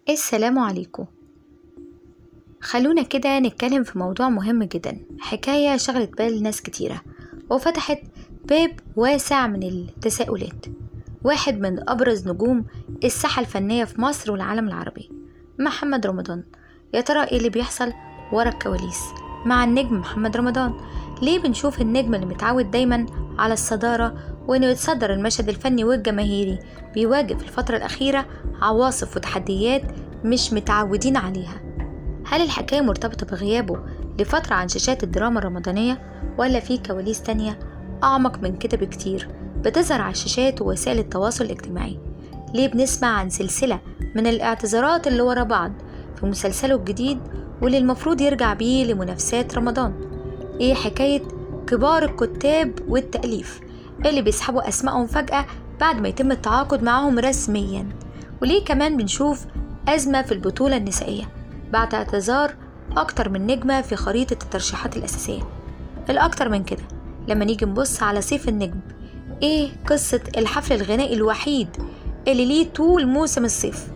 السلام عليكم. خلونا كده نتكلم في موضوع مهم جدا، حكاية شغلت بال ناس كتيرة وفتحت باب واسع من التساؤلات. واحد من أبرز نجوم الساحة الفنية في مصر والعالم العربي، محمد رمضان. يا ترى ايه اللي بيحصل ورا الكواليس مع النجم محمد رمضان؟ ليه بنشوف النجم اللي متعود دايما على الصدارة وانه يتصدر المشهد الفني والجماهيري بيواجه في الفترة الأخيرة عواصف وتحديات مش متعودين عليها؟ هل الحكاية مرتبطة بغيابه لفترة عن شاشات الدراما الرمضانية، ولا في كواليس تانية أعمق من كده بكتير بتظهر على الشاشات ووسائل التواصل الاجتماعي؟ ليه بنسمع عن سلسلة من الاعتذارات اللي ورا بعض في مسلسله الجديد واللي المفروض يرجع بيه لمنافسات رمضان؟ ايه حكاية كبار الكتاب والتأليف اللي بيسحبوا أسمائهم فجأة بعد ما يتم التعاقد معهم رسميا؟ وليه كمان بنشوف أزمة في البطولة النسائية بعد اعتذار أكتر من نجمة في خريطة الترشيحات الأساسية؟ الأكتر من كده، لما نيجي نبص على سيف النجم، إيه قصة الحفل الغنائي الوحيد اللي ليه طول موسم الصيف؟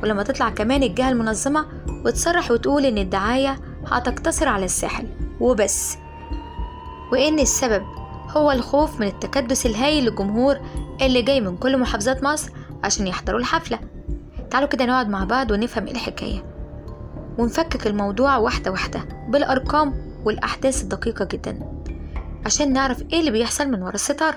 ولما تطلع كمان الجهة المنظمة وتصرح وتقول إن الدعاية هتقتصر على الساحل وبس، وإن السبب هو الخوف من التكدس الهائل للجمهور اللي جاي من كل محافظات مصر عشان يحضروا الحفلة. تعالوا كده نقعد مع بعض ونفهم إيه الحكاية ونفكك الموضوع واحدة واحدة بالأرقام والأحداث الدقيقة جدا عشان نعرف إيه اللي بيحصل من ورا الستار.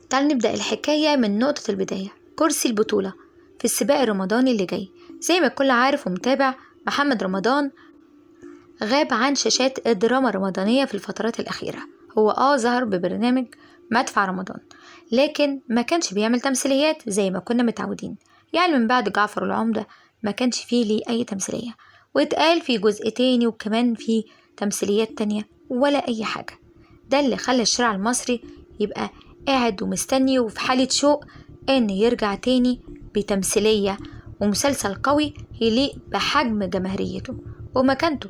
تعالوا نبدأ الحكاية من نقطة البداية، كرسي البطولة في السباق الرمضاني اللي جاي. زي ما الكل عارف ومتابع، محمد رمضان غاب عن شاشات الدراما الرمضانية في الفترات الأخيرة. هو ظهر ببرنامج مدفع رمضان، لكن ما كانش بيعمل تمثيليات زي ما كنا متعودين. يعني من بعد جعفر العمدة ما كانش فيه ليه أي تمثيلية، واتقال في جزء تاني وكمان في تمثيليات تانية ولا أي حاجة. ده اللي خلى الشارع المصري يبقى قاعد ومستني وفي حالة شوق إن يرجع تاني بتمثيلية ومسلسل قوي يليق بحجم جماهيريته ومكانته.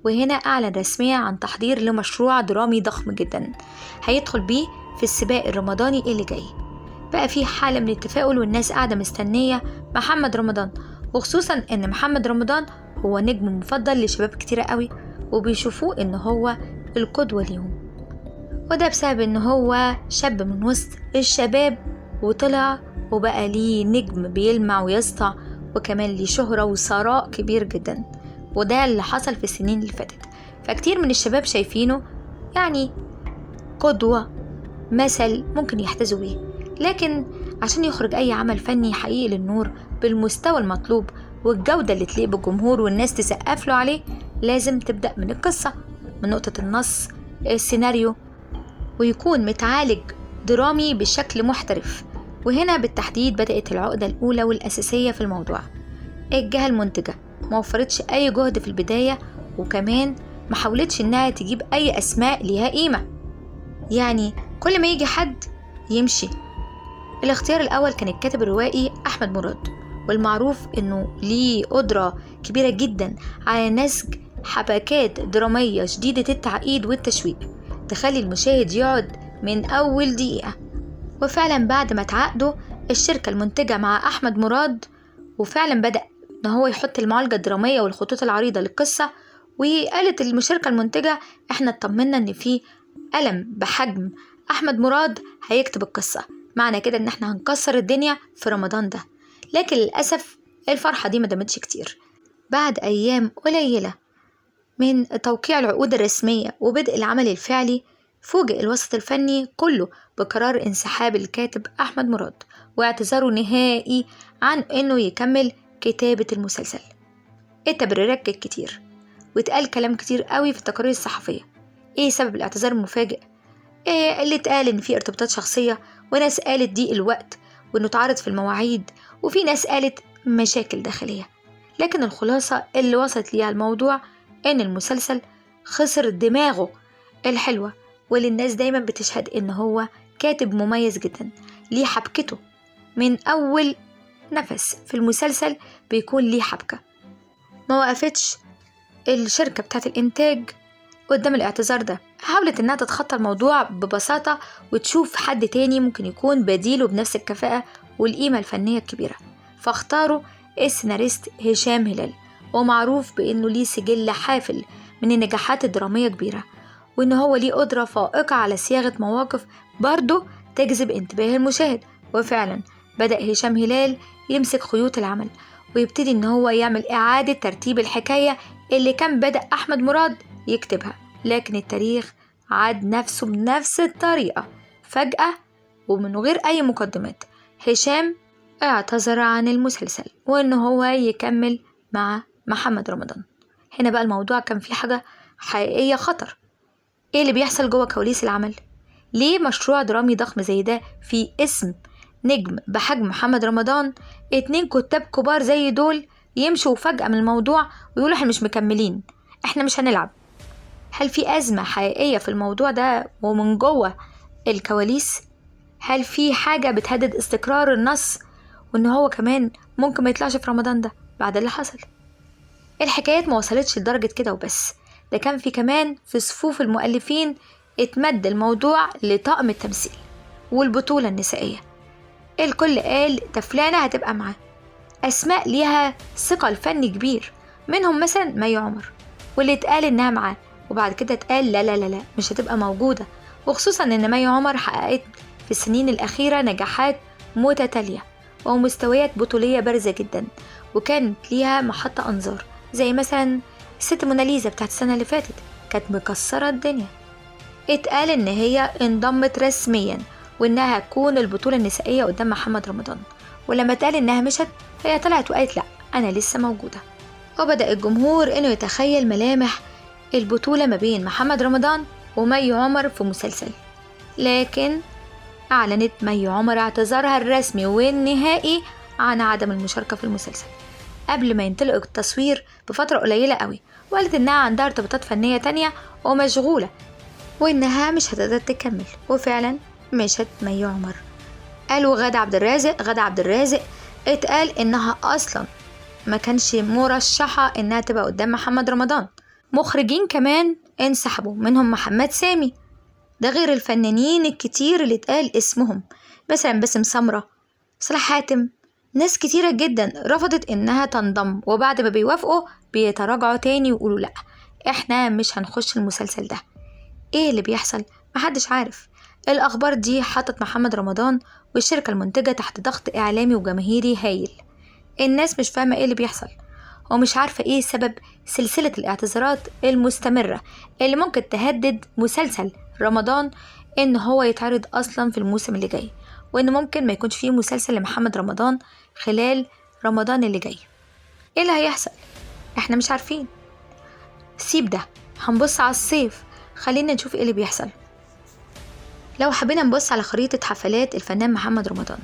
وهنا أعلن رسميا عن تحضير لمشروع درامي ضخم جدا هيدخل بيه في السباق الرمضاني اللي جاي. بقى في حالة من التفاؤل والناس قاعدة مستنية محمد رمضان، وخصوصا ان محمد رمضان هو نجم مفضل لشباب كتيرة قوي وبيشوفوه ان هو القدوة ليهم. وده بسبب ان هو شاب من وسط الشباب وطلع وبقى ليه نجم بيلمع ويسطع، وكمان ليه شهرة وثراء كبير جدا. وده اللي حصل في السنين اللي فاتت، فكتير من الشباب شايفينه يعني قدوة، مثل ممكن يحتذوا بيه. لكن عشان يخرج أي عمل فني حقيقي للنور بالمستوى المطلوب والجودة اللي تليق بالجمهور والناس تسقف له عليه، لازم تبدأ من القصة، من نقطة النص، السيناريو، ويكون متعالج درامي بشكل محترف. وهنا بالتحديد بدأت العقدة الأولى والأساسية في الموضوع. الجهة المنتجة ما وفرتش أي جهد في البداية، وكمان ما حاولتش إنها تجيب أي أسماء ليها قيمة. يعني كل ما يجي حد يمشي. الاختيار الأول كان الكاتب الروائي أحمد مراد، والمعروف إنه ليه قدرة كبيرة جدا على نسج حبكات درامية شديدة التعقيد والتشويق تخلي المشاهد يقعد من أول دقيقة. وفعلا بعد ما تعاقدوا الشركة المنتجة مع أحمد مراد، وفعلا بدأ إن هو يحط المعالجة الدرامية والخطوط العريضة للقصة، وقالت الشركة المنتجة إحنا اطمنا إن في قلم بحجم أحمد مراد هيكتب القصة، معنى كده إن إحنا هنكسر الدنيا في رمضان ده. لكن للأسف الفرحة دي ما دامتش كتير. بعد أيام قليلة من توقيع العقود الرسمية وبدء العمل الفعلي، فوجئ الوسط الفني كله بقرار انسحاب الكاتب أحمد مراد واعتذاره نهائي عن إنه يكمل كتابة المسلسل. التبريرات كانت كتير واتقال كلام كتير قوي في التقارير الصحفية. ايه سبب الاعتذار المفاجئ؟ إيه اللي اتقال ان في ارتباطات شخصية، وناس قالت ضيق الوقت وانه اتعرض في المواعيد، وفي ناس قالت مشاكل داخلية. لكن الخلاصة اللي وصلت ليها الموضوع ان المسلسل خسر دماغه الحلوة، واللي الناس دايما بتشهد ان هو كاتب مميز جدا ليه حبكته. من اول نفس في المسلسل بيكون ليه حبكة. ما وقفتش الشركة بتاعت الانتاج قدام الاعتذار ده، حاولت انها تتخطى الموضوع ببساطة وتشوف حد تاني ممكن يكون بديله بنفس الكفاءة والقيمة الفنية الكبيرة، فاختاروا السيناريست هشام هلال، ومعروف بأنه ليه سجل حافل من النجاحات الدرامية كبيرة، وإن هو ليه قدرة فائقة على صياغة مواقف برضه تجذب انتباه المشاهد. وفعلا بدأ هشام هلال يمسك خيوط العمل ويبتدي إن هو يعمل إعادة ترتيب الحكاية اللي كان بدأ أحمد مراد يكتبها، لكن التاريخ عاد نفسه بنفس الطريقة فجأة ومن غير أي مقدمات. هشام اعتذر عن المسلسل وإن هو يكمل مع محمد رمضان. هنا بقى الموضوع كان فيه حاجة حقيقية خطر. ايه اللي بيحصل جوه كواليس العمل؟ ليه مشروع درامي ضخم زي ده في اسم نجم بحجم محمد رمضان 2 كتاب كبار زي دول يمشوا فجأة من الموضوع ويقولوا احنا مش مكملين، احنا مش هنلعب؟ هل في أزمة حقيقية في الموضوع ده ومن جوه الكواليس؟ هل في حاجة بتهدد استقرار النص وإن هو كمان ممكن ما يطلعش في رمضان ده بعد اللي حصل؟ الحكايات ما وصلتش لدرجة كده وبس، ده كان في كمان في صفوف المؤلفين اتمد الموضوع لطاقم التمثيل والبطولة النسائية. الكل قال ده فلانة هتبقى معاه، أسماء ليها ثقل فني كبير، منهم مثلا مي عمر، واللي اتقال إنها معاه وبعد كده اتقال لا لا لا لا مش هتبقى موجودة. وخصوصا إن مي عمر حققت في السنين الأخيرة نجاحات متتالية ومستويات بطولية بارزة جدا، وكانت ليها محطة أنظار زي مثلا الست موناليزا بتاعت السنة اللي فاتت كانت مكسرة الدنيا. اتقال إن هي انضمت رسميا وإنها هتكون البطولة النسائية قدام محمد رمضان، ولما اتقال إنها مشت هي طلعت وقالت لأ أنا لسه موجودة. وبدأ الجمهور إنه يتخيل ملامح البطولة ما بين محمد رمضان ومي عمر في مسلسل، لكن أعلنت مي عمر اعتذارها الرسمي والنهائي عن عدم المشاركة في المسلسل قبل ما ينطلق التصوير بفترة قليلة قوي، وقالت إنها عندها ارتباطات فنية تانية ومشغولة وإنها مش هتقدر تكمل. وفعلا مشت مي عمر. قالوا غادة عبد الرازق اتقال إنها أصلا ما كانش مرشحة إنها تبقى قدام محمد رمضان. مخرجين كمان انسحبوا منهم محمد سامي، ده غير الفنانين الكتير اللي اتقال اسمهم مثلا باسم سمرة، صلاح حاتم، ناس كتيرة جدا رفضت إنها تنضم، وبعد ما بيوافقوا بيتراجعوا تاني ويقولوا لأ إحنا مش هنخش المسلسل ده. إيه اللي بيحصل؟ محدش عارف. الأخبار دي حطت محمد رمضان والشركة المنتجة تحت ضغط إعلامي وجماهيري هايل. الناس مش فاهمة إيه اللي بيحصل ومش عارفة إيه سبب سلسلة الاعتذارات المستمرة اللي ممكن تهدد مسلسل رمضان إن هو يتعرض أصلا في الموسم اللي جاي، وإن ممكن ما يكونش فيه مسلسل لمحمد رمضان خلال رمضان اللي جاي. إيه اللي هيحصل؟ إحنا مش عارفين. سيب ده، هنبص على الصيف، خلينا نشوف إيه اللي بيحصل. لو حبينا نبص على خريطة حفلات الفنان محمد رمضان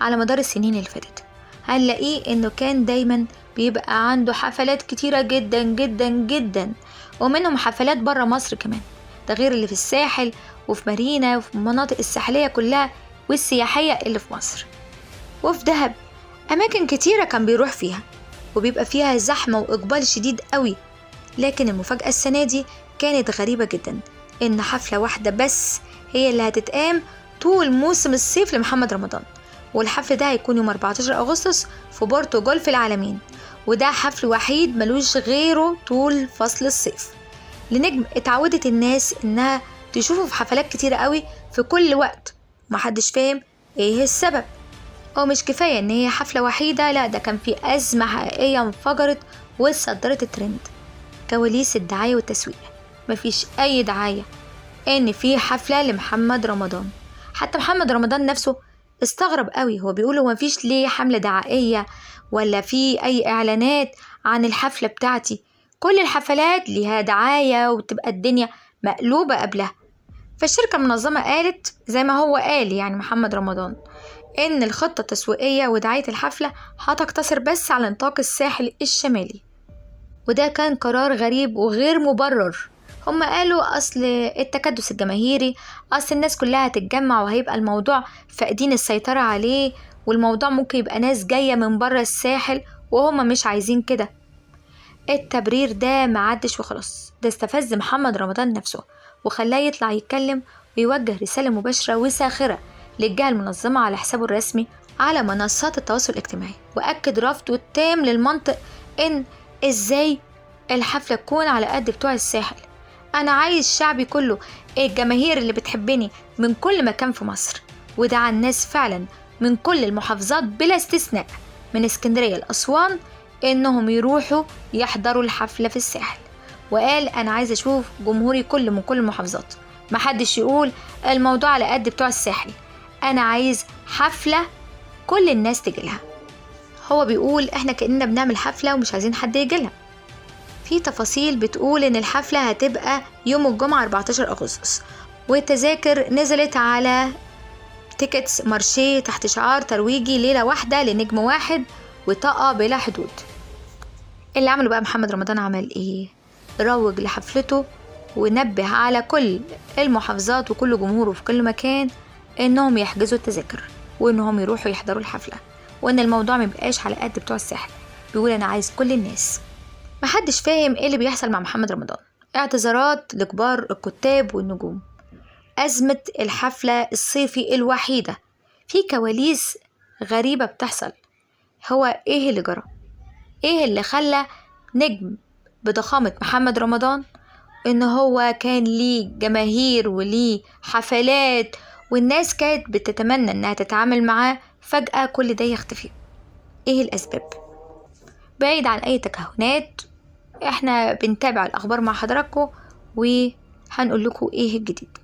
على مدار السنين اللي فاتت هنلاقيه إنه كان دايما بيبقى عنده حفلات كتيرة جدا جدا جدا، ومنهم حفلات برا مصر كمان، ده غير اللي في الساحل وفي مارينا وفي المناطق الساحلية كلها والسياحية اللي في مصر وفي دهب. أماكن كتيرة كان بيروح فيها وبيبقى فيها زحمة وإقبال شديد قوي. لكن المفاجأة السنة دي كانت غريبة جدا، إن حفلة واحدة بس هي اللي هتتقام طول موسم الصيف لمحمد رمضان، والحفل ده هيكون يوم 14 أغسطس في بورتو جولف العالمين، وده حفل وحيد ملوش غيره طول فصل الصيف لنجم اتعودت الناس إنها تشوفه في حفلات كتيرة قوي في كل وقت، محدش فاهم إيه السبب. ومش كفاية إن هي حفلة وحيدة، لا ده كان في أزمة حقيقية انفجرت وصدرت الترند. كواليس الدعاية والتسويق، مفيش أي دعاية إن في حفلة لمحمد رمضان. حتى محمد رمضان نفسه استغرب قوي، هو بيقول هو مفيش ليه حملة دعائية ولا في أي إعلانات عن الحفلة بتاعتي، كل الحفلات ليها دعاية وتبقى الدنيا مقلوبة قبلها. فالشركة المنظمة قالت زي ما هو قال يعني محمد رمضان إن الخطة التسويقية ودعاية الحفلة هتقتصر بس على نطاق الساحل الشمالي، وده كان قرار غريب وغير مبرر. هم قالوا أصل التكدس الجماهيري، أصل الناس كلها هتتجمع وهيبقى الموضوع فاقدين السيطرة عليه، والموضوع ممكن يبقى ناس جاية من برا الساحل وهم مش عايزين كده. التبرير ده معدش وخلاص، ده استفز محمد رمضان نفسه وخلاه يطلع يتكلم ويوجه رسالة مباشرة وساخرة للجهة المنظمة على حسابه الرسمي على منصات التواصل الاجتماعي، وأكد رفضه التام للمنطق إن إزاي الحفلة تكون على قد بتوع الساحل. أنا عايز شعبي كله، الجماهير اللي بتحبني من كل مكان في مصر، ودعا الناس فعلا من كل المحافظات بلا استثناء من اسكندرية لأسوان إنهم يروحوا يحضروا الحفلة في الساحل. وقال أنا عايز أشوف جمهوري كله من كل المحافظات، محدش يقول الموضوع على قد بتوع الساحل، أنا عايز حفلة كل الناس تجيلها. هو بيقول إحنا كأننا بنعمل حفلة ومش عايزين حد يجيلها. في تفاصيل بتقول إن الحفلة هتبقى يوم الجمعة 14 أغسطس، والتذاكر نزلت على تيكتس مارشيه تحت شعار ترويجي ليلة واحدة لنجم واحد وطاقة بلا حدود. اللي عمله بقى محمد رمضان عمل إيه؟ روج لحفلته ونبه على كل المحافظات وكل جمهوره في كل مكان إنهم يحجزوا التذاكر وإنهم يروحوا يحضروا الحفلة، وإن الموضوع ميبقاش على قد بتوع الساحل. بيقول أنا عايز كل الناس. محدش فاهم إيه اللي بيحصل مع محمد رمضان. اعتذارات لكبار الكتاب والنجوم، أزمة الحفلة الصيفي الوحيدة، في كواليس غريبة بتحصل. هو إيه اللي جرى؟ إيه اللي خلى نجم بضخامة محمد رمضان إن هو كان ليه جماهير وليه حفلات والناس كانت بتتمنى إنها تتعامل معاه، فجأة كل ده يختفي؟ إيه الأسباب؟ بعيد عن أي تكهنات، إحنا بنتابع الأخبار مع حضراتكم وهنقول لكم إيه الجديد.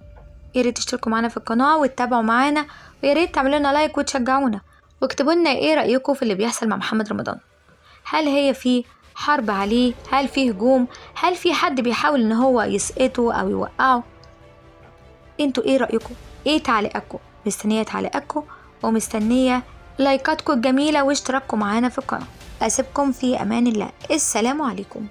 ياريت تشتركوا معنا في القناة وتتابعوا معنا، وياريت تعملوا لنا لايك وتشجعونا، واكتبوا لنا إيه رأيكم في اللي بيحصل مع محمد رمضان. هل هي في حرب عليه؟ هل في هجوم؟ هل في حد بيحاول إن هو يسقطه أو يوقعه؟ انتوا إيه رأيكم؟ إيه تعليقاتكم؟ مستنية تعليقاتكم ومستنية لايكاتكم الجميلة واشتراككم معانا في القناة. أسيبكم في أمان الله. السلام عليكم.